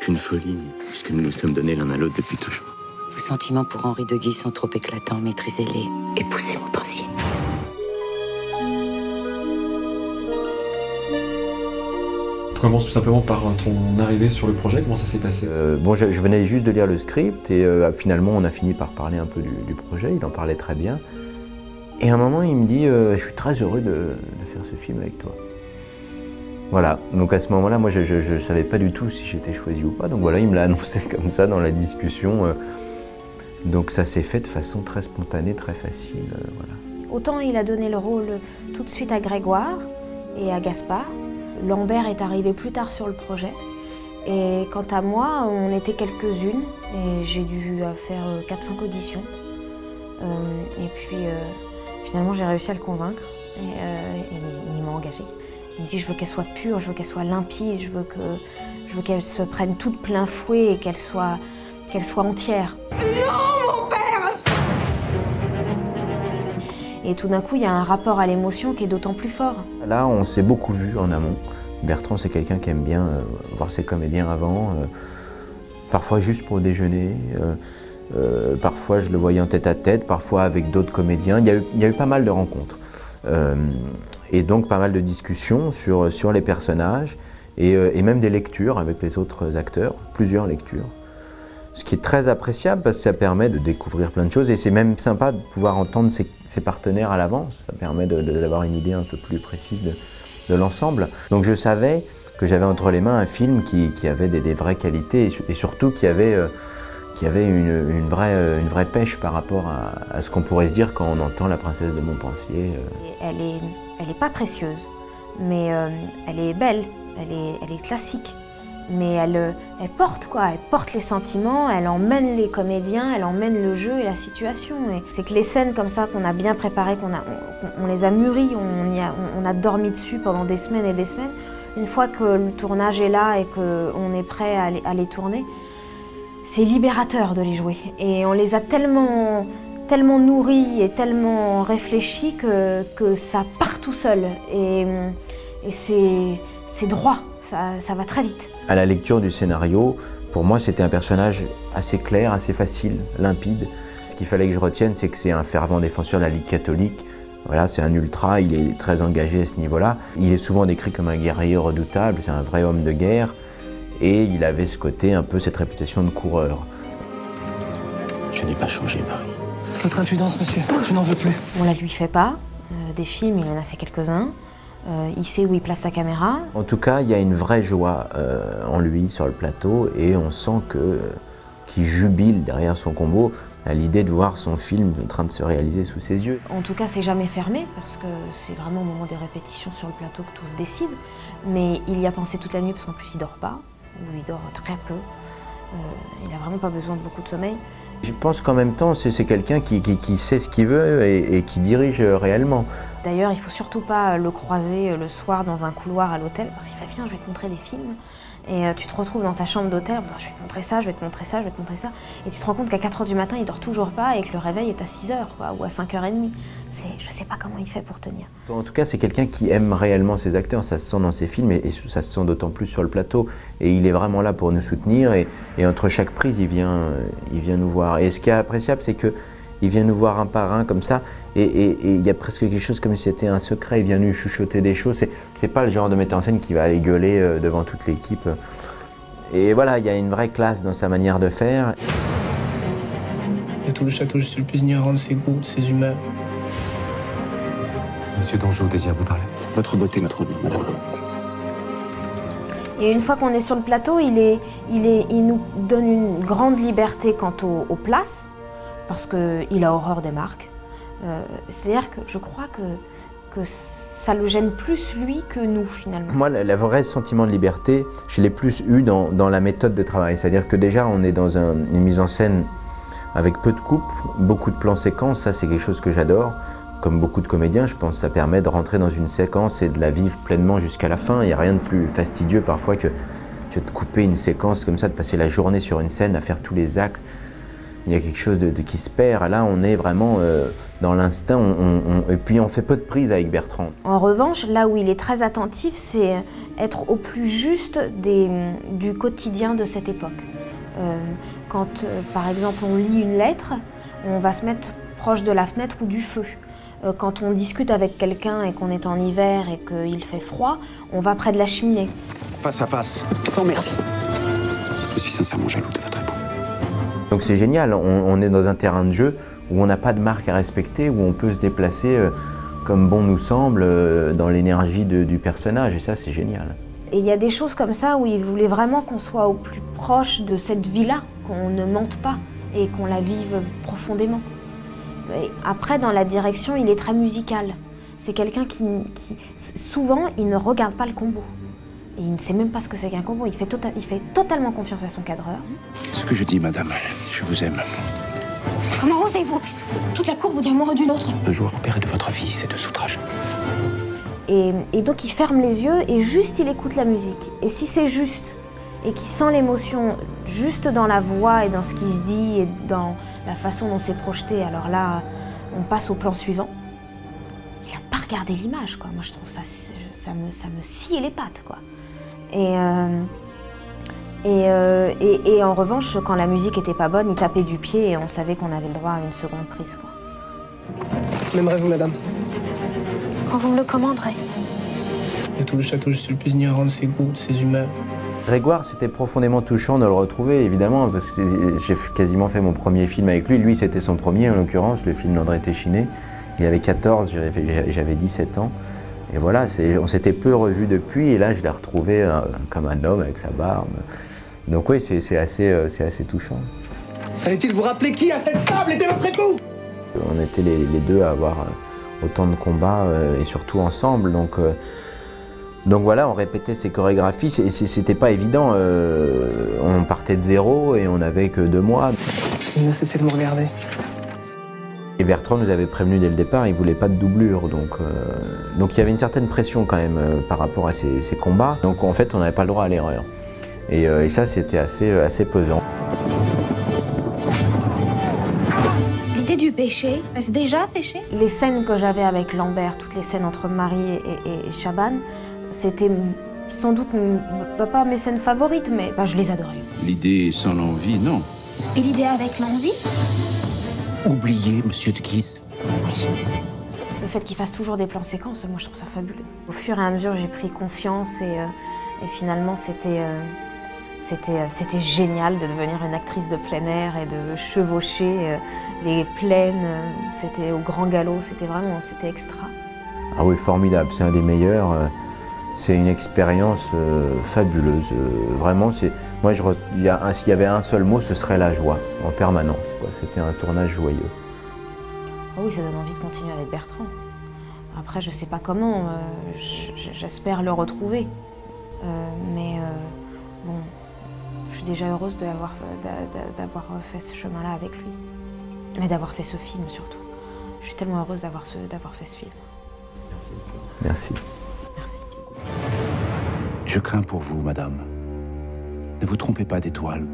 qu'une folie, puisque nous nous sommes donnés l'un à l'autre depuis toujours. Vos sentiments pour Henri de Guy sont trop éclatants, maîtrisez-les. Épousez vos pensiers. On commence tout simplement par ton arrivée sur le projet, comment ça s'est passé? Je venais juste de lire le script et finalement on a fini par parler un peu du projet, il en parlait très bien. Et à un moment il me dit je suis très heureux de faire ce film avec toi. Voilà, donc à ce moment-là, moi je ne savais pas du tout si j'étais choisi ou pas, donc voilà, il me l'a annoncé comme ça dans la discussion. Donc ça s'est fait de façon très spontanée, très facile, voilà. Autant il a donné le rôle tout de suite à Grégoire et à Gaspard. Lambert est arrivé plus tard sur le projet. Et quant à moi, on était quelques-unes et j'ai dû faire 4-5 auditions. Et puis finalement, j'ai réussi à le convaincre et il m'a engagée. Il me dit je veux qu'elle soit pure, je veux qu'elle soit limpide, je veux qu'elle se prenne toute plein fouet et qu'elle soit entière. Non, mon père! Et tout d'un coup, il y a un rapport à l'émotion qui est d'autant plus fort. Là, on s'est beaucoup vu en amont. Bertrand, c'est quelqu'un qui aime bien voir ses comédiens avant, parfois juste pour déjeuner, parfois je le voyais en tête-à-tête, parfois avec d'autres comédiens. Il y a eu pas mal de rencontres et donc pas mal de discussions sur les personnages et même des lectures avec les autres acteurs, plusieurs lectures. Ce qui est très appréciable parce que ça permet de découvrir plein de choses et c'est même sympa de pouvoir entendre ses partenaires à l'avance. Ça permet d'avoir une idée un peu plus précise de l'ensemble. Donc je savais que j'avais entre les mains un film qui avait des vraies qualités et surtout qui avait une vraie pêche par rapport à ce qu'on pourrait se dire quand on entend La Princesse de Montpensier. Elle est pas précieuse, mais elle est belle, elle est classique. Mais elle porte quoi, elle porte les sentiments, elle emmène les comédiens, elle emmène le jeu et la situation. Et c'est que les scènes comme ça qu'on a bien préparées, on les a mûries, on a dormi dessus pendant des semaines et des semaines. Une fois que le tournage est là et qu'on est prêt à les tourner, c'est libérateur de les jouer. Et on les a tellement nourris et tellement réfléchis que ça part tout seul. Et c'est droit, ça va très vite. À la lecture du scénario, pour moi c'était un personnage assez clair, assez facile, limpide. Ce qu'il fallait que je retienne, c'est que c'est un fervent défenseur de la Ligue catholique. Voilà, c'est un ultra, il est très engagé à ce niveau-là. Il est souvent décrit comme un guerrier redoutable, c'est un vrai homme de guerre. Et il avait ce côté, un peu cette réputation de coureur. Je n'ai pas changé, Marie. Votre impudence, monsieur, je n'en veux plus. On la lui fait pas. Des films, il en a fait quelques-uns. Il sait où il place sa caméra. En tout cas, il y a une vraie joie en lui sur le plateau et on sent qu'il jubile derrière son combo à l'idée de voir son film en train de se réaliser sous ses yeux. En tout cas, c'est jamais fermé parce que c'est vraiment au moment des répétitions sur le plateau que tout se décide. Mais il y a pensé toute la nuit parce qu'en plus il dort pas, ou il dort très peu. Il n'a vraiment pas besoin de beaucoup de sommeil. Je pense qu'en même temps, c'est quelqu'un qui sait ce qu'il veut et qui dirige réellement. D'ailleurs, il ne faut surtout pas le croiser le soir dans un couloir à l'hôtel, parce qu'il fait « Viens, je vais te montrer des films ». Et tu te retrouves dans sa chambre d'hôtel en disant « Je vais te montrer ça, je vais te montrer ça, je vais te montrer ça ». Et tu te rends compte qu'à 4h du matin, il dort toujours pas et que le réveil est à 6h ou à 5h30. Je ne sais pas comment il fait pour tenir. En tout cas, c'est quelqu'un qui aime réellement ses acteurs, ça se sent dans ses films et ça se sent d'autant plus sur le plateau. Et il est vraiment là pour nous soutenir et entre chaque prise, il vient nous voir. Et ce qui est appréciable, c'est qu'il vient nous voir un par un comme ça et il y a presque quelque chose comme si c'était un secret, il vient nous chuchoter des choses. C'est pas le genre de metteur en scène qui va aller gueuler devant toute l'équipe. Et voilà, il y a une vraie classe dans sa manière de faire. De tout le château, je suis le plus ignorant de ses goûts, de ses humeurs. Monsieur Dangeau désire vous parler. Votre beauté me trouble, madame. Et une fois qu'on est sur le plateau, il nous donne une grande liberté quant aux places, parce qu'il a horreur des marques. C'est-à-dire que je crois que ça le gêne plus lui que nous, finalement. Moi, le vrai sentiment de liberté, je l'ai plus eu dans la méthode de travail. C'est-à-dire que déjà, on est dans une mise en scène avec peu de coupes, beaucoup de plans séquences, ça c'est quelque chose que j'adore. Comme beaucoup de comédiens, je pense que ça permet de rentrer dans une séquence et de la vivre pleinement jusqu'à la fin. Il n'y a rien de plus fastidieux parfois que de couper une séquence comme ça, de passer la journée sur une scène à faire tous les axes. il y a quelque chose qui se perd. Là, on est vraiment dans l'instinct, et puis on fait peu de prise avec Bertrand. En revanche, là où il est très attentif, c'est être au plus juste du quotidien de cette époque. Quand, par exemple, on lit une lettre, on va se mettre proche de la fenêtre ou du feu. Quand on discute avec quelqu'un et qu'on est en hiver et qu'il fait froid, on va près de la cheminée. Face à face, sans merci. Je suis sincèrement jaloux de votre époux. Donc c'est génial, on est dans un terrain de jeu où on n'a pas de marque à respecter, où on peut se déplacer comme bon nous semble dans l'énergie du personnage, et ça c'est génial. Et il y a des choses comme ça où il voulait vraiment qu'on soit au plus proche de cette vie-là, qu'on ne mente pas et qu'on la vive profondément. Et après, dans la direction, il est très musical. C'est quelqu'un qui souvent, il ne regarde pas le combo. Et il ne sait même pas ce que c'est qu'un combo. Il fait totalement confiance à son cadreur. Ce que je dis, madame, je vous aime. Comment osez-vous? Toute la cour vous dit amoureux d'une autre. Le jour opéré de votre vie, c'est de outrage. Et donc il ferme les yeux et juste il écoute la musique. Et si c'est juste et qu'il sent l'émotion juste dans la voix et dans ce qui se dit et dans la façon dont c'est projeté, alors là, on passe au plan suivant. Il n'a pas regardé l'image, quoi. Moi, je trouve ça me scie les pattes, quoi. Et en revanche, quand la musique était pas bonne, il tapait du pied et on savait qu'on avait le droit à une seconde prise, quoi. M'aimerez-vous, madame? Quand vous me le commanderez. De tout le château, je suis le plus ignorant de ses goûts, de ses humeurs. Grégoire, c'était profondément touchant de le retrouver, évidemment, parce que j'ai quasiment fait mon premier film avec lui. Lui, c'était son premier, en l'occurrence, le film d'André Téchiné. Il avait 14, j'avais 17 ans. Et voilà, on s'était peu revus depuis, et là, je l'ai retrouvé comme un homme avec sa barbe. Donc oui, c'est assez touchant. Fallait-il vous rappeler qui, à cette table, était votre époux? On était les deux à avoir autant de combats, et surtout ensemble. Donc voilà, on répétait ses chorégraphies, c'était pas évident. On partait de zéro et on n'avait que 2 mois. Il n'a cessé de me regarder. Et Bertrand nous avait prévenu dès le départ, il voulait pas de doublure. Donc il y avait une certaine pression quand même par rapport à ces combats. Donc en fait, on n'avait pas le droit à l'erreur. Et ça, c'était assez pesant. L'idée du péché, est-ce déjà péché? Les scènes que j'avais avec Lambert, toutes les scènes entre Marie et Chabannes, c'était sans doute pas mes scènes favorites, mais je les adorais. L'idée sans l'envie, non. Et l'idée avec l'envie? Oubliez, monsieur de Guise. Oui. Le fait qu'il fasse toujours des plans séquences, moi je trouve ça fabuleux. Au fur et à mesure, j'ai pris confiance et finalement c'était génial de devenir une actrice de plein air et de chevaucher les plaines. C'était au grand galop, c'était extra. Ah oui, formidable, c'est un des meilleurs. C'est une expérience fabuleuse. Vraiment, s'il y avait un seul mot, ce serait la joie, en permanence, quoi. C'était un tournage joyeux. Oh oui, ça donne envie de continuer avec Bertrand. Après, je sais pas comment, j'espère le retrouver. Mais bon, je suis déjà heureuse d'avoir fait ce chemin-là avec lui. Et d'avoir fait ce film, surtout. Je suis tellement heureuse d'avoir fait ce film. Merci. Merci. Je crains pour vous, madame. Ne vous trompez pas d'étoile.